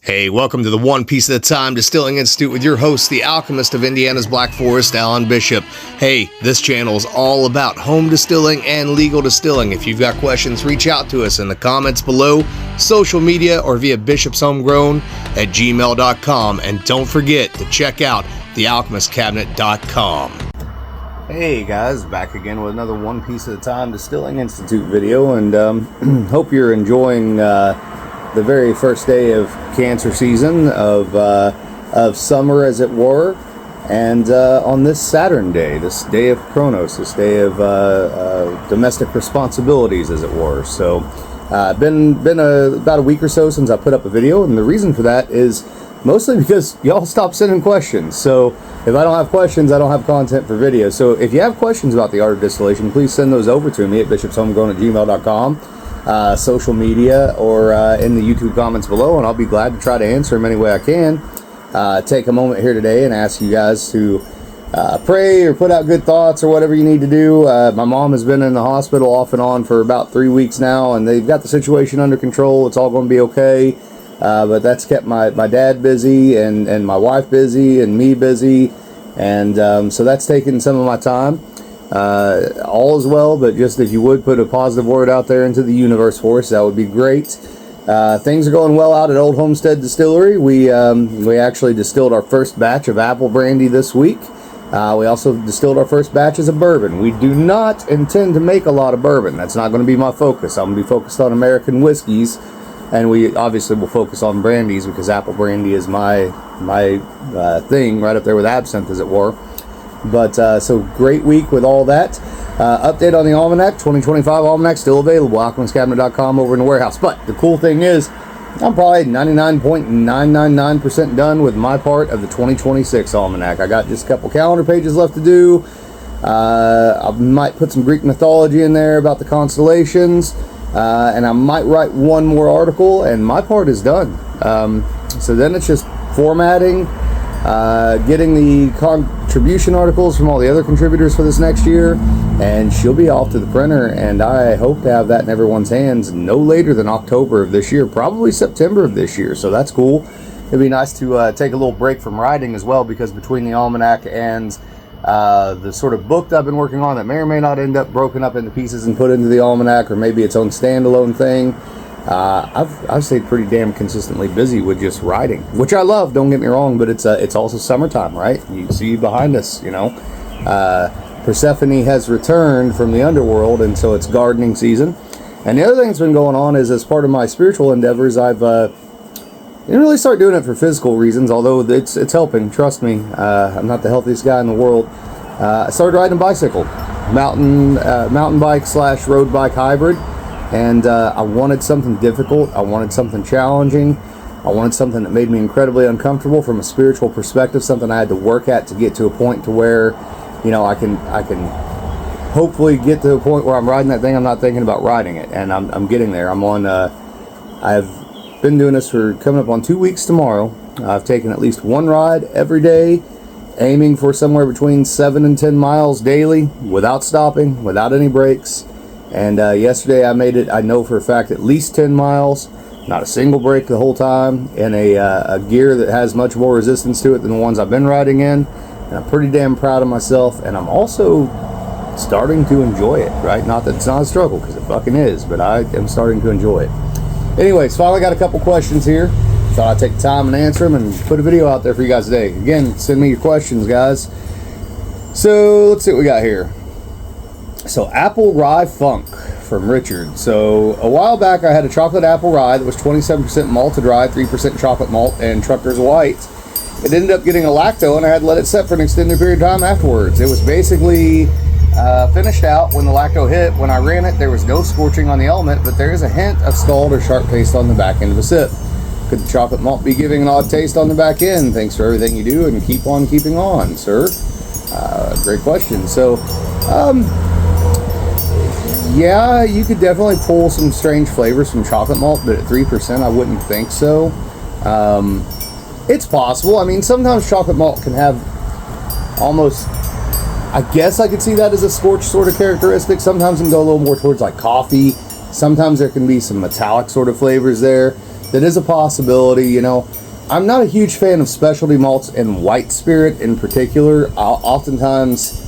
Hey, welcome to the One Piece at a Time Distilling Institute with your host, the alchemist of Indiana's Black Forest, Alan Bishop. Hey, this channel is all about home distilling and legal distilling. If you've got questions, reach out to us in the comments below, social media, or via bishopshomegrown@gmail.com. And don't forget to check out thealchemistcabinet.com. Hey guys, back again with another One Piece at a Time Distilling Institute video, and hope you're enjoying the very first day of cancer season, of summer as it were, and on this Saturn day, this day of Kronos, this day of domestic responsibilities as it were. So been about a week or so since I put up a video, and the reason for that is mostly because y'all stopped sending questions. So if I don't have questions, I don't have content for videos. So if you have questions about the art of distillation, please send those over to me at bishopshomegrown@gmail.com. Social media, or in the YouTube comments below, and I'll be glad to try to answer them any way I can. Take a moment here today and ask you guys to pray or put out good thoughts or whatever you need to do. My mom has been in the hospital off and on for about 3 weeks now, and they've got the situation under control. It's all going to be okay, but that's kept my dad busy and my wife busy and me busy, and so that's taken some of my time. All is well, but just if you would put a positive word out there into the universe for us, that would be great. Things are going well out at Old Homestead Distillery. We actually distilled our first batch of apple brandy this week. We also distilled our first batches of bourbon. We do not intend to make a lot of bourbon. That's not going to be my focus. I'm going to be focused on American whiskeys, and we obviously will focus on brandies because apple brandy is my thing, right up there with absinthe as it were. But so great week with all that. Update on the almanac, 2025 almanac still available, alchemistcabinet.com over in the warehouse. But the cool thing is, I'm probably 99.999% done with my part of the 2026 almanac. I got just a couple calendar pages left to do. I might put some Greek mythology in there about the constellations, and I might write one more article, and my part is done. So then it's just formatting, getting the contribution articles from all the other contributors for this next year, and she'll be off to the printer, and I hope to have that in everyone's hands no later than October of this year, probably September of this year. So that's cool. It'd be nice to take a little break from writing as well, because between the almanac and the sort of book that I've been working on that may or may not end up broken up into pieces and put into the almanac, or maybe its own standalone thing, I've stayed pretty damn consistently busy with just writing, which I love, don't get me wrong, but it's also summertime, right? You see behind us, you know, Persephone has returned from the underworld, and so it's gardening season. And the other thing that's been going on is, as part of my spiritual endeavors, I've didn't really start doing it for physical reasons, although it's helping, trust me. I'm not the healthiest guy in the world. I started riding a bicycle, mountain bike / road bike hybrid. And I wanted something difficult. I wanted something challenging. I wanted something that made me incredibly uncomfortable from a spiritual perspective, something I had to work at to get to a point to where, you know, I can hopefully get to a point where I'm riding that thing, I'm not thinking about riding it. And I'm getting there. I'm on, I've been doing this for coming up on 2 weeks tomorrow. I've taken at least one ride every day, aiming for somewhere between 7 and 10 miles daily, without stopping, without any breaks. And yesterday I made it, I know for a fact, at least 10 miles, not a single break the whole time, in a gear that has much more resistance to it than the ones I've been riding in. And I'm pretty damn proud of myself, and I'm also starting to enjoy it, right? Not that it's not a struggle, because it fucking is, but I am starting to enjoy it. Anyways, finally got a couple questions here. Thought I'd take the time and answer them and put a video out there for you guys today. Again, send me your questions, guys. So let's see what we got here. So, apple rye funk from Richard. So, a while back I had a chocolate apple rye that was 27% malted rye, 3% chocolate malt, and Trucker's White. It ended up getting a lacto, and I had to let it set for an extended period of time afterwards. It was basically finished out when the lacto hit. When I ran it, there was no scorching on the element, but there is a hint of scald or sharp taste on the back end of a sip. Could the chocolate malt be giving an odd taste on the back end? Thanks for everything you do, and keep on keeping on, sir. Great question. So, yeah, you could definitely pull some strange flavors from chocolate malt, but at 3%, I wouldn't think so. It's possible. I mean, sometimes chocolate malt can have almost, I guess I could see that as a scorched sort of characteristic. Sometimes it can go a little more towards like coffee. Sometimes there can be some metallic sort of flavors there. that is a possibility. You know, I'm not a huge fan of specialty malts and white spirit in particular. Oftentimes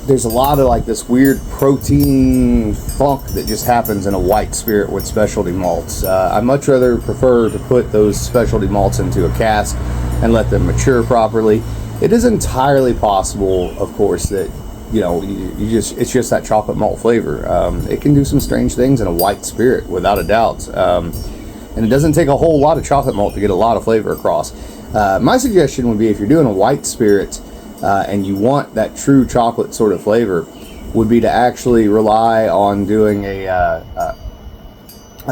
there's a lot of like this weird protein funk that just happens in a white spirit with specialty malts. I much rather prefer to put those specialty malts into a cask and let them mature properly. It is entirely possible, of course, that you know, it's just that chocolate malt flavor. It can do some strange things in a white spirit, without a doubt. And it doesn't take a whole lot of chocolate malt to get a lot of flavor across. My suggestion would be, if you're doing a white spirit and you want that true chocolate sort of flavor, would be to actually rely on doing a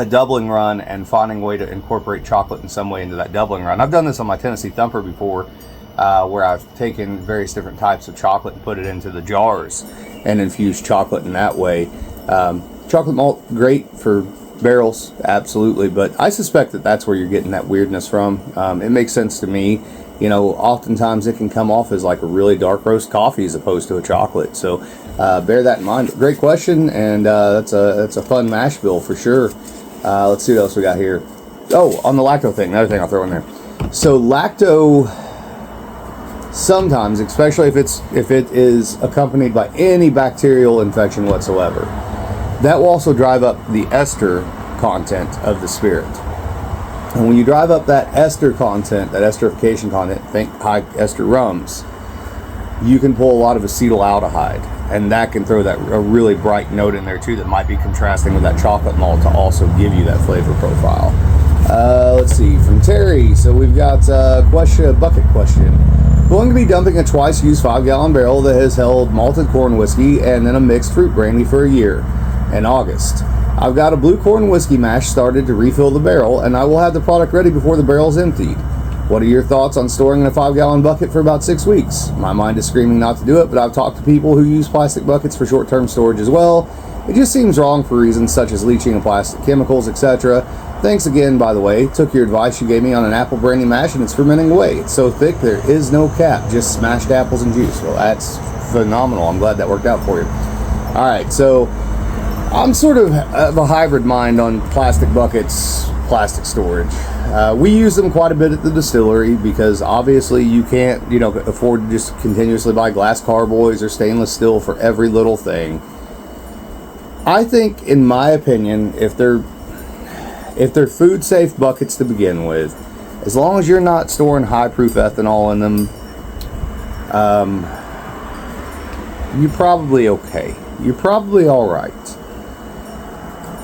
doubling run and finding a way to incorporate chocolate in some way into that doubling run. I've done this on my Tennessee Thumper before, where I've taken various different types of chocolate and put it into the jars and infused chocolate in that way. Chocolate malt, great for barrels, absolutely, but I suspect that that's where you're getting that weirdness from. It makes sense to me. You know, oftentimes it can come off as like a really dark roast coffee as opposed to a chocolate. So bear that in mind. Great question, and that's a fun mash bill for sure. Let's see what else we got here. Oh, on the lacto thing, another thing I'll throw in there. So lacto, sometimes, especially if it is accompanied by any bacterial infection whatsoever, that will also drive up the ester content of the spirit. And when you drive up that ester content, that esterification content, think high ester rums, you can pull a lot of acetaldehyde, and that can throw that a really bright note in there too that might be contrasting with that chocolate malt to also give you that flavor profile. Let's see, from Terry, so we've got a bucket question. Going to be dumping a twice used 5-gallon barrel that has held malted corn whiskey and then a mixed fruit brandy for a year in August. I've got a blue corn whiskey mash started to refill the barrel, and I will have the product ready before the barrel is emptied. What are your thoughts on storing in a 5-gallon bucket for about 6 weeks? My mind is screaming not to do it, but I've talked to people who use plastic buckets for short-term storage as well. It just seems wrong for reasons such as leaching of plastic chemicals, etc. Thanks again, by the way. Took your advice you gave me on an apple brandy mash, and it's fermenting away. It's so thick there is no cap, just smashed apples and juice. Well, that's phenomenal. I'm glad that worked out for you. Alright, so I'm sort of a hybrid mind on plastic buckets, plastic storage. We use them quite a bit at the distillery because obviously you can't, afford to just continuously buy glass carboys or stainless steel for every little thing. I think, in my opinion, if they're food safe buckets to begin with, as long as you're not storing high proof ethanol in them, you're probably okay. You're probably all right.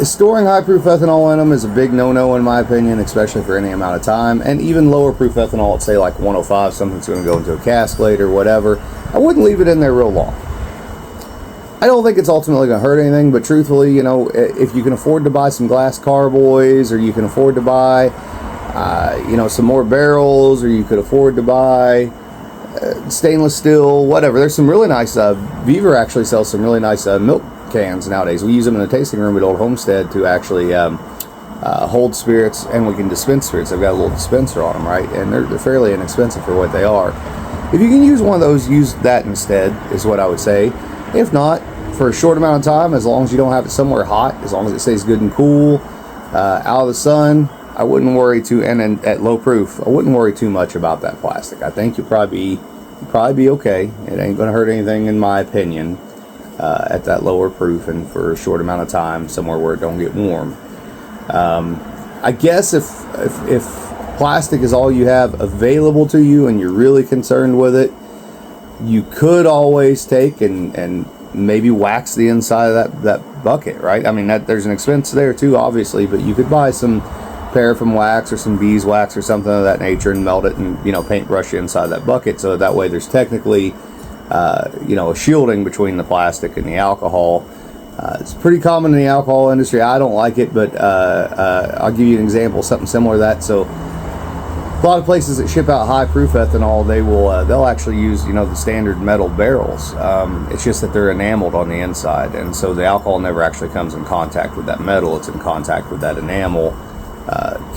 Storing high proof ethanol in them is a big no-no in my opinion, especially for any amount of time, and even lower proof ethanol at say like 105, something that's going to go into a cask later, whatever. I wouldn't leave it in there real long. I don't think it's ultimately going to hurt anything, but truthfully, if you can afford to buy some glass carboys, or you can afford to buy, some more barrels, or you could afford to buy stainless steel, whatever. There's some really nice, Beaver actually sells some really nice milk cans nowadays. We use them in the tasting room at Old Homestead to actually hold spirits, and we can dispense spirits. They've got a little dispenser on them, right? And they're fairly inexpensive for what they are. If you can use one of those, use that instead, is what I would say. If not, for a short amount of time, as long as you don't have it somewhere hot, as long as it stays good and cool, out of the sun, I wouldn't worry and at low proof, I wouldn't worry too much about that plastic. I think you'll probably be okay. It ain't going to hurt anything, in my opinion, at that lower proof and for a short amount of time, somewhere where it don't get warm. I guess if plastic is all you have available to you and you're really concerned with it, you could always take and maybe wax the inside of that bucket, right? I mean, there's an expense there too, obviously, but you could buy some paraffin wax or some beeswax or something of that nature and melt it and, paintbrush it inside that bucket, so that way there's technically, a shielding between the plastic and the alcohol. It's pretty common in the alcohol industry. I don't like it, but I'll give you an example, something similar to that. So a lot of places that ship out high proof ethanol, they'll actually use the standard metal barrels. It's just that they're enameled on the inside, and so the alcohol never actually comes in contact with that metal. It's in contact with that enamel.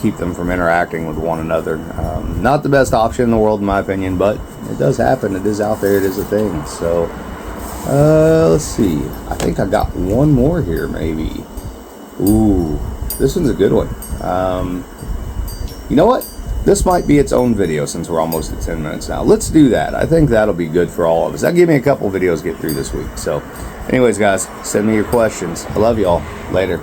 Keep them from interacting with one another. Not the best option in the world, in my opinion, but it does happen. It is out there. It is a thing. So let's see. I think I got one more here, maybe. Ooh, this one's a good one. You know what? This might be its own video since we're almost at 10 minutes now. Let's do that. I think that'll be good for all of us. That'll give me a couple videos to get through this week. So anyways, guys, send me your questions. I love y'all. Later.